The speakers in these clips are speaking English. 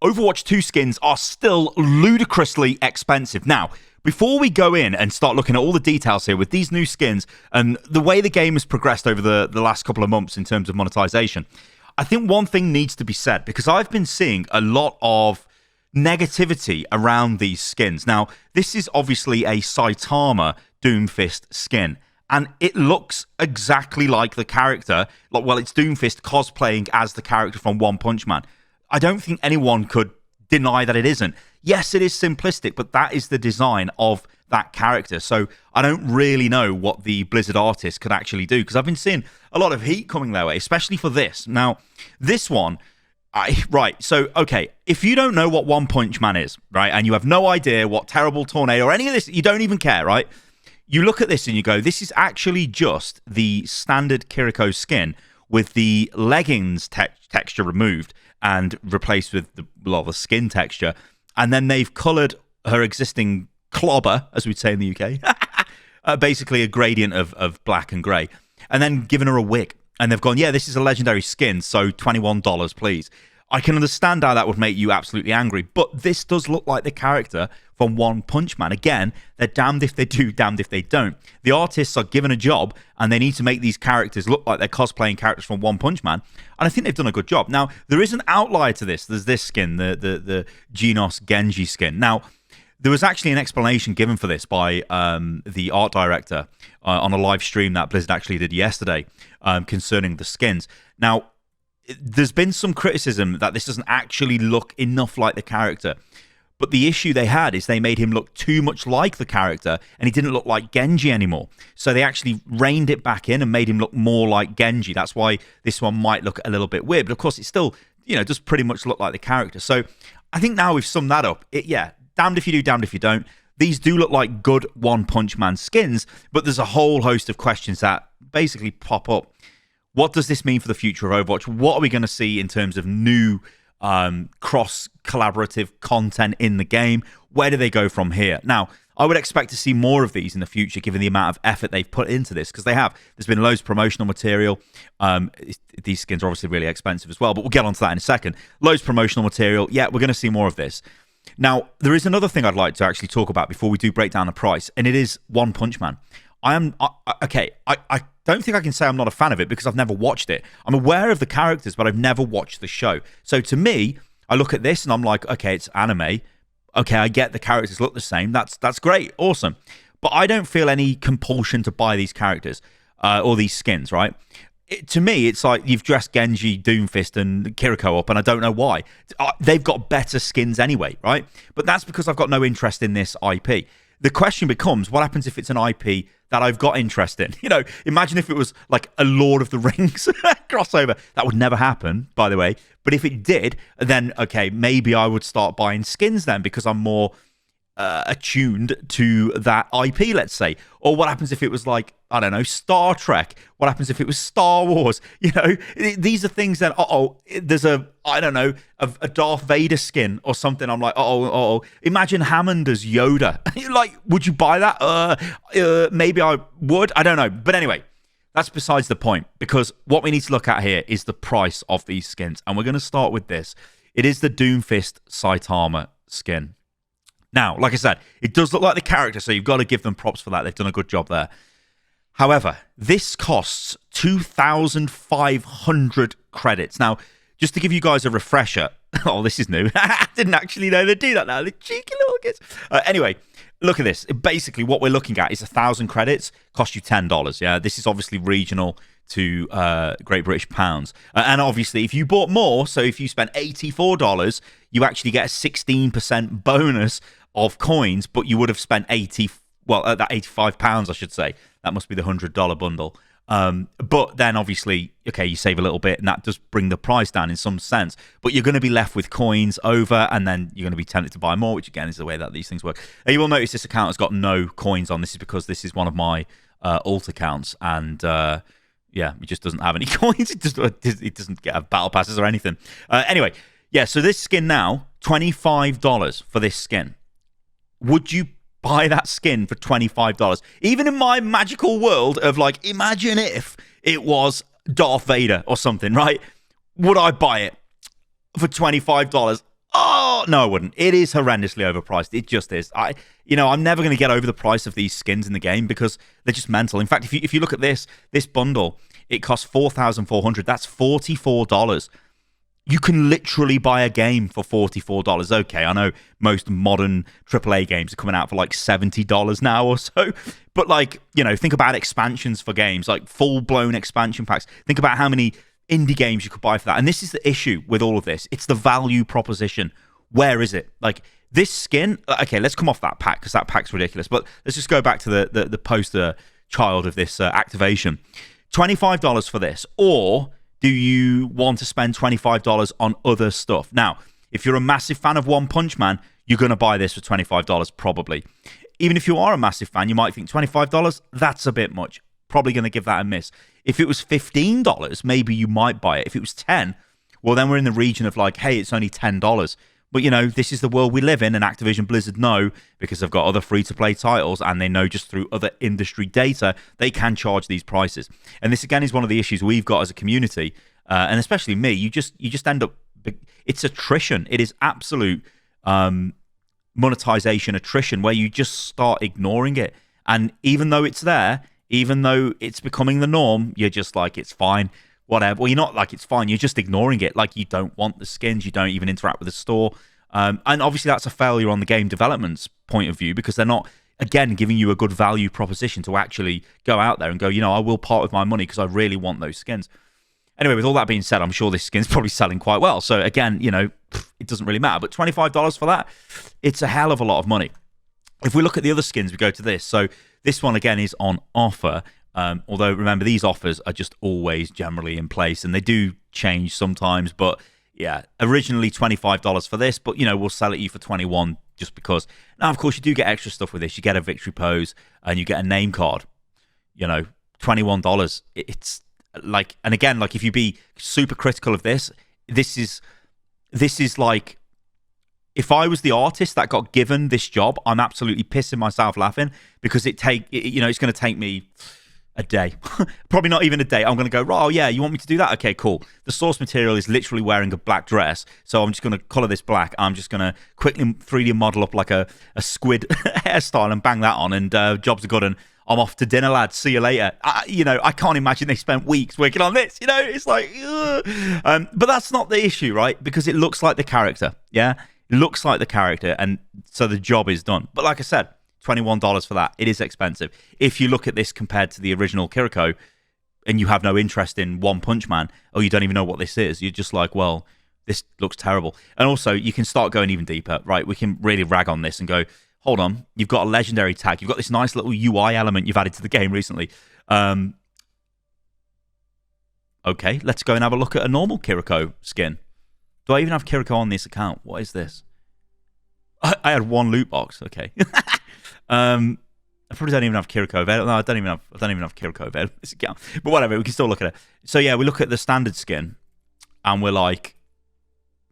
Overwatch 2 skins are still ludicrously expensive. Now, before we go in and start looking at all the details here with these new skins and the way the game has progressed over the last couple of months in terms of monetization, I think one thing needs to be said, because I've been seeing a lot of negativity around these skins. Now, this is obviously a Saitama Doomfist skin, and it looks exactly like the character. Well, it's Doomfist cosplaying as the character from One Punch Man. I don't think anyone could deny that it isn't. Yes, it is simplistic, but that is the design of that character. So I don't really know what the Blizzard artist could actually do, because I've been seeing a lot of heat coming their way, especially for this. Now, this one, okay, if you don't know what One Punch Man is, right, and you have no idea what Terrible Tornado or any of this, you don't even care, right? You look at this and you go, this is actually just the standard Kiriko skin with the leggings texture removed and replaced with the skin texture. And then they've coloured her existing clobber, as we'd say in the UK, basically a gradient of black and grey, and then given her a wig. And they've gone, yeah, this is a legendary skin, so $21, please. I can understand how that would make you absolutely angry, but this does look like the character from One Punch Man. Again, they're damned if they do, damned if they don't. The artists are given a job, and they need to make these characters look like they're cosplaying characters from One Punch Man, and I think they've done a good job. Now, there is an outlier to this. There's this skin, the Genos Genji skin. Now, there was actually an explanation given for this by the art director on a live stream that Blizzard actually did yesterday concerning the skins. Now, there's been some criticism that this doesn't actually look enough like the character. But the issue they had is they made him look too much like the character, and he didn't look like Genji anymore. So they actually reined it back in and made him look more like Genji. That's why this one might look a little bit weird. But of course, it still, does pretty much look like the character. So I think now we've summed that up. Damned if you do, damned if you don't. These do look like good One Punch Man skins, but there's a whole host of questions that basically pop up. What does this mean for the future of Overwatch? What are we going to see in terms of new cross-collaborative content in the game? Where do they go from here? Now, I would expect to see more of these in the future, given the amount of effort they've put into this, because they have. There's been loads of promotional material. These skins are obviously really expensive as well, but we'll get onto that in a second. Loads of promotional material. Yeah, we're going to see more of this. Now, there is another thing I'd like to actually talk about before we do break down the price, and it is One Punch Man. I don't think I can say I'm not a fan of it because I've never watched it. I'm aware of the characters, but I've never watched the show. So to me, I look at this and I'm like, okay, it's anime. Okay, I get the characters look the same. That's great, awesome. But I don't feel any compulsion to buy these characters or these skins, right? To me, it's like you've dressed Genji, Doomfist, and Kiriko up, and I don't know why. They've got better skins anyway, right? But that's because I've got no interest in this IP. The question becomes, what happens if it's an IP that I've got interest in? Imagine if it was like a Lord of the Rings crossover. That would never happen, by the way. But if it did, then, okay, maybe I would start buying skins then because I'm more attuned to that IP, let's say. Or what happens if it was like, I don't know, Star Trek? What happens if it was Star Wars? These are things that, there's a Darth Vader skin or something. I'm like, imagine Hammond as Yoda. Like, would you buy that? Maybe I would. I don't know. But anyway, that's besides the point, because what we need to look at here is the price of these skins. And we're going to start with this. It is the Doomfist Saitama skin. Now, like I said, it does look like the character, so you've got to give them props for that. They've done a good job there. However, this costs 2,500 credits. Now, just to give you guys a refresher, this is new. I didn't actually know they'd do that now. The cheeky little kids. Anyway, look at this. Basically, what we're looking at is 1,000 credits cost you $10. Yeah, this is obviously regional to Great British pounds. And obviously, if you bought more, so if you spent $84, you actually get a 16% bonus of coins, but you would have spent that 85 pounds, I should say. That must be the $100 bundle. But then obviously, okay, you save a little bit, and that does bring the price down in some sense. But you're going to be left with coins over, and then you're going to be tempted to buy more, which again is the way that these things work. And you will notice this account has got no coins on. This is because this is one of my alt accounts, and it just doesn't have any coins. It doesn't get battle passes or anything. Anyway, yeah. So this skin now, $25 for this skin. Would you buy that skin for $25? Even in my magical world of like, imagine if it was Darth Vader or something, right? Would I buy it for $25? Oh no, I wouldn't. It is horrendously overpriced. It just is. I'm never going to get over the price of these skins in the game because they're just mental. In fact, if you look at this bundle, it costs $4,400. That's $44. You can literally buy a game for $44. Okay, I know most modern AAA games are coming out for like $70 now or so. But think about expansions for games, like full-blown expansion packs. Think about how many indie games you could buy for that. And this is the issue with all of this. It's the value proposition. Where is it? Like this skin, okay, let's come off that pack because that pack's ridiculous. But let's just go back to the poster child of this activation. $25 for this, or do you want to spend $25 on other stuff? Now, if you're a massive fan of One Punch Man, you're going to buy this for $25 probably. Even if you are a massive fan, you might think $25, that's a bit much. Probably going to give that a miss. If it was $15, maybe you might buy it. If it was $10, well, then we're in the region of like, hey, it's only $10. But, this is the world we live in, and Activision Blizzard know, because they've got other free-to-play titles, and they know just through other industry data, they can charge these prices. And this, again, is one of the issues we've got as a community, and especially me. You just end up... It's attrition. It is absolute monetization attrition, where you just start ignoring it. And even though it's there, even though it's becoming the norm, you're just like, it's fine. Whatever. Well, you're not like it's fine. You're just ignoring it. Like you don't want the skins. You don't even interact with the store. And obviously that's a failure on the game development's point of view because they're not, again, giving you a good value proposition to actually go out there and go, I will part with my money because I really want those skins. Anyway, with all that being said, I'm sure this skin's probably selling quite well. So again, it doesn't really matter. But $25 for that, it's a hell of a lot of money. If we look at the other skins, we go to this. So this one, again, is on offer. Although, remember, these offers are just always generally in place, and they do change sometimes. But, yeah, originally $25 for this, but, we'll sell it you for $21 just because. Now, of course, you do get extra stuff with this. You get a victory pose, and you get a name card. $21. It's like, and again, like, if you be super critical of this, this is like, if I was the artist that got given this job, I'm absolutely pissing myself laughing because it's going to take me a day. Probably not even a day. I'm going to go, oh, yeah, you want me to do that? Okay, cool. The source material is literally wearing a black dress, so I'm just going to color this black. I'm just going to quickly 3D model up like a squid hairstyle and bang that on, and jobs are good, and I'm off to dinner, lads. See you later. I can't imagine they spent weeks working on this. It's like, but that's not the issue, right? Because it looks like the character, yeah? It looks like the character, and so the job is done. But like I said, $21 for that. It is expensive. If you look at this compared to the original Kiriko and you have no interest in One Punch Man, or you don't even know what this is, you're just like, well, this looks terrible. And also, you can start going even deeper, right? We can really rag on this and go, hold on, you've got a legendary tag. You've got this nice little UI element you've added to the game recently. Okay, let's go and have a look at a normal Kiriko skin. Do I even have Kiriko on this account? What is this? I had one loot box. Okay. I probably don't even have Kiriko available. No, I don't even have Kiriko available. This account. But whatever, we can still look at it. So yeah, we look at the standard skin, and we're like,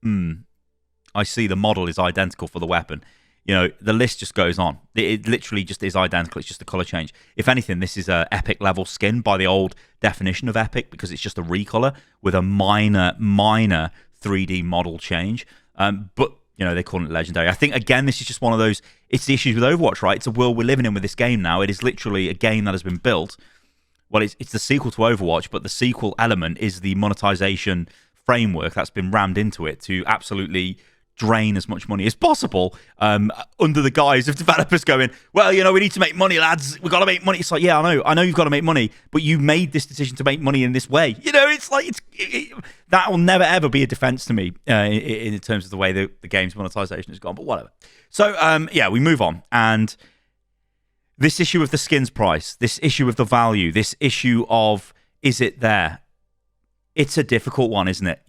I see the model is identical for the weapon. The list just goes on. It literally just is identical. It's just a color change. If anything, this is a epic level skin by the old definition of epic because it's just a recolor with a minor 3D model change. But they call it legendary. I think, again, this is just one of those, it's the issues with Overwatch, right? It's a world we're living in with this game now. It is literally a game that has been built. Well, it's the sequel to Overwatch, but the sequel element is the monetization framework that's been rammed into it to absolutely drain as much money as possible under the guise of developers going, well, we need to make money, lads. We've got to make money. It's like, yeah, I know you've got to make money, but you made this decision to make money in this way. It's like, that will never, ever be a defense to me in terms of the way the game's monetization has gone, but whatever. So, yeah, we move on. And this issue of the skins price, this issue of the value, this issue of, is it there? It's a difficult one, isn't it?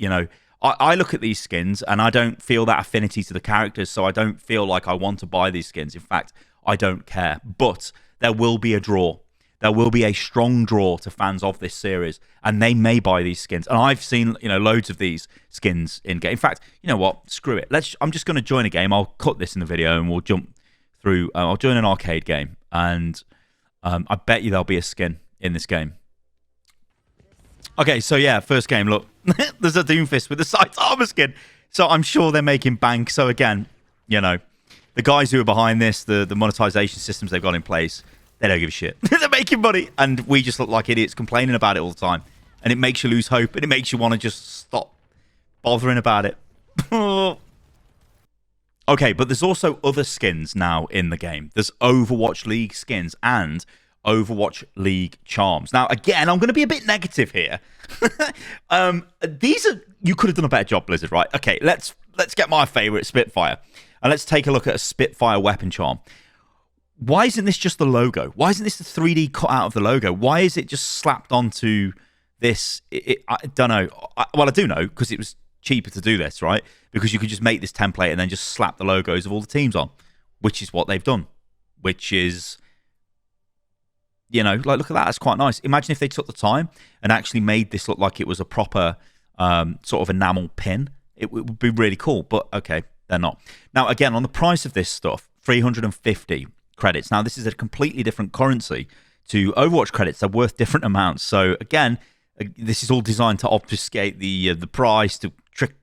I look at these skins and I don't feel that affinity to the characters, so I don't feel like I want to buy these skins. In fact, I don't care. But there will be a draw. There will be a strong draw to fans of this series, and they may buy these skins. And I've seen, loads of these skins in game. In fact, you know what? Screw it. I'm just going to join a game. I'll cut this in the video and we'll jump through. I'll join an arcade game, and I bet you there'll be a skin in this game. Okay, so yeah, first game, look. There's a Doomfist with the Saitama skin. So I'm sure they're making bank. So again, you know, the guys who are behind this, the monetization systems they've got in place, they don't give a shit. They're making money, and we just look like idiots complaining about it all the time. And it makes you lose hope, and it makes you want to just stop bothering about it. Okay, but there's also other skins now in the game. There's Overwatch League skins and Overwatch League charms. Now, again, I'm going to be a bit negative here. These are... You could have done a better job, Blizzard, right? Okay, let's get my favorite, Spitfire. And let's take a look at a Spitfire weapon charm. Why isn't this just the logo? Why isn't this the 3D cut out of the logo? Why is it just slapped onto this? I don't know. Well, I do know, because it was cheaper to do this, right? Because you could just make this template and then just slap the logos of all the teams on, which is what they've done. Which is, you know, like, look at that. That's quite nice. Imagine if they took the time and actually made this look like it was a proper sort of enamel pin. It would be really cool. But okay, they're not. Now, again, on the price of this stuff, 350 credits. Now, this is a completely different currency to Overwatch credits. They're worth different amounts. So again, this is all designed to obfuscate the price, to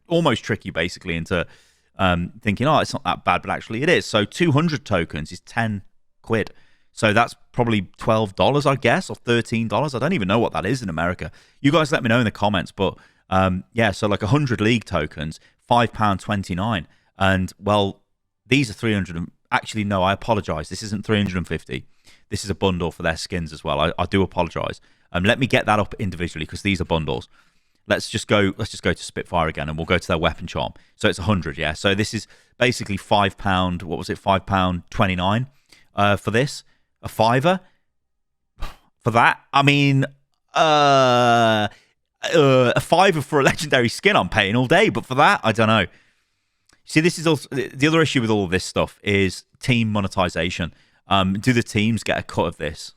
almost trick you basically into thinking, oh, it's not that bad, but actually it is. So 200 tokens is 10 quid. So that's probably $12, I guess, or $13. I don't even know what that is in America. You guys let me know in the comments. But yeah, so like 100 league tokens, £5.29. And well, these are 300. Actually, no, I apologize. This isn't 350. This is a bundle for their skins as well. I do apologize. Let me get that up individually, because these are bundles. Let's just go to Spitfire again, and we'll go to their weapon charm. So it's 100, yeah. So this is basically £5. What was it? £5.29 for this. A fiver for that. I mean, a fiver for a legendary skin I'm paying all day, but for that, I don't know. See, this is also the other issue with all of this stuff is team monetization. Do the teams get a cut of this?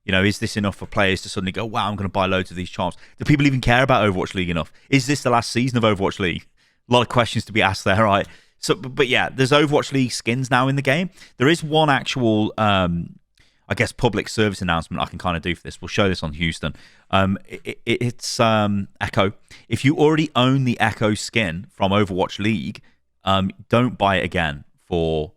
You know, is this enough for players to suddenly go, wow, I'm going to buy loads of these charms? Do people even care about Overwatch League enough? Is this the last season of Overwatch League? A lot of questions to be asked there, right? So, but yeah, there's Overwatch League skins now in the game. There is one actual, I guess, public service announcement I can kind of do for this. We'll show this on Houston. It's Echo. If you already own the Echo skin from Overwatch League, don't buy it again for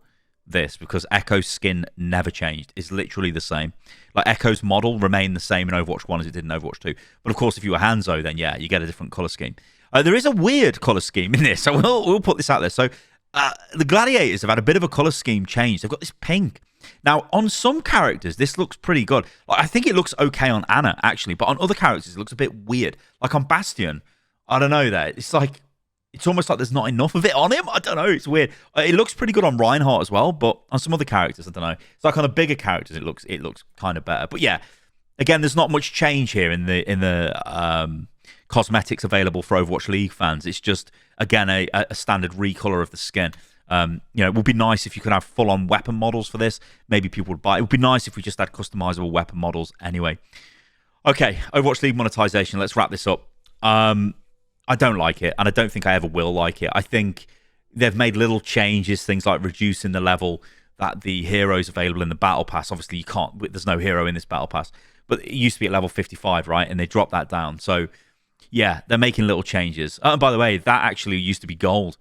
this, because Echo's skin never changed. It's literally the same. Like, Echo's model remained the same in Overwatch 1 as it did in Overwatch 2. But of course, if you were Hanzo, then yeah, you get a different color scheme. There is a weird color scheme in this, so we'll put this out there. So the Gladiators have had a bit of a color scheme change. They've got this pink. Now, on some characters, this looks pretty good. Like, I think it looks okay on Ana, actually, but on other characters, it looks a bit weird. Like on Bastion, I don't know that. It's like, it's almost like there's not enough of it on him. I don't know. It's weird. It looks pretty good on Reinhardt as well, but on some other characters, I don't know. It's like on the bigger characters, it looks kind of better. But yeah, again, there's not much change here in the cosmetics available for Overwatch League fans. It's just, again, a standard recolor of the skin. You know, it would be nice if you could have full-on weapon models for this. Maybe people would buy it. It would be nice if we just had customizable weapon models anyway. Okay, Overwatch League monetization. Let's wrap this up. I don't like it, and I don't think I ever will like it. I think they've made little changes, things like reducing the level that the heroes available in the battle pass. Obviously, you can't. There's no hero in this battle pass, but it used to be at level 55, right? And they dropped that down. So, yeah, they're making little changes. And by the way, that actually used to be gold,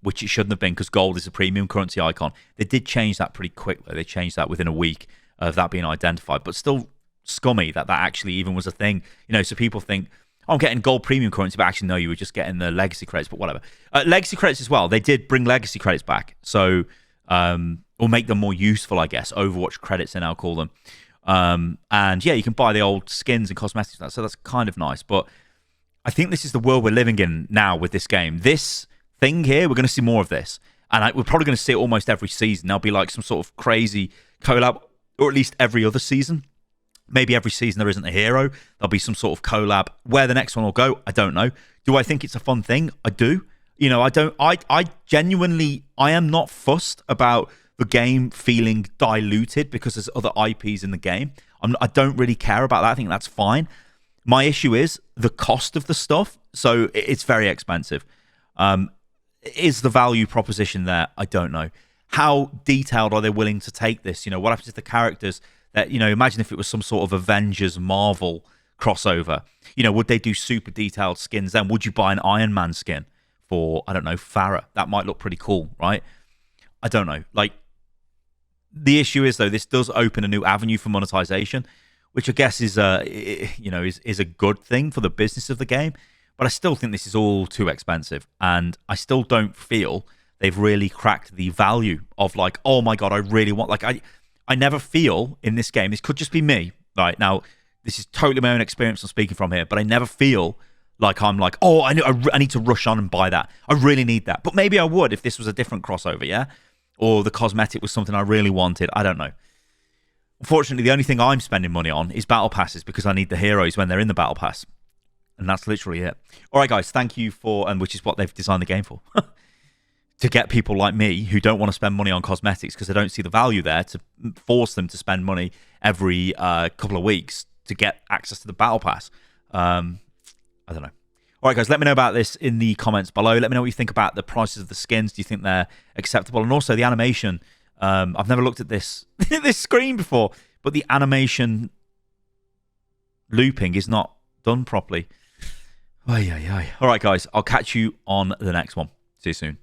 which it shouldn't have been, because gold is a premium currency icon. They did change that pretty quickly. They changed that within a week of that being identified, but still scummy that actually even was a thing. You know, so people think, oh, I'm getting gold premium currency, but actually, no, you were just getting the legacy credits, but whatever. Legacy credits as well. They did bring legacy credits back. So, or make them more useful, I guess. Overwatch credits, they now call them. And yeah, you can buy the old skins and cosmetics. So that's kind of nice. But I think this is the world we're living in now with this game. This thing here, we're going to see more of this. And we're probably going to see it almost every season. There'll be like some sort of crazy collab, or at least every other season. Maybe every season there isn't a hero. There'll be some sort of collab. Where the next one will go, I don't know. Do I think it's a fun thing? I do. You know, I genuinely, I am not fussed about the game feeling diluted because there's other IPs in the game. I don't really care about that. I think that's fine. My issue is the cost of the stuff. So it's very expensive. Is the value proposition there? I don't know. How detailed are they willing to take this? You know, what happens to the characters? That, you know, imagine if it was some sort of Avengers Marvel crossover. You know, would they do super detailed skins then? Would you buy an Iron Man skin for, I don't know, Farah. That might look pretty cool, right? I don't know. Like, the issue is, though, this does open a new avenue for monetization, which I guess is is a good thing for the business of the game. But I still think this is all too expensive, and I still don't feel they've really cracked the value of, like, oh my god, I really want, like, I never feel in this game, this could just be me, right? Now, this is totally my own experience I'm speaking from here, but I never feel like I'm like, oh, I need to rush on and buy that. I really need that. But maybe I would if this was a different crossover, yeah? Or the cosmetic was something I really wanted. I don't know. Unfortunately, the only thing I'm spending money on is battle passes because I need the heroes when they're in the battle pass. And that's literally it. All right, guys, thank you for, and which is what they've designed the game for, to get people like me who don't want to spend money on cosmetics because they don't see the value there, to force them to spend money every couple of weeks to get access to the battle pass. I don't know. All right, guys, let me know about this in the comments below. Let me know what you think about the prices of the skins. Do you think they're acceptable? And also the animation. I've never looked at this this screen before, but the animation looping is not done properly. All right, guys, I'll catch you on the next one. See you soon.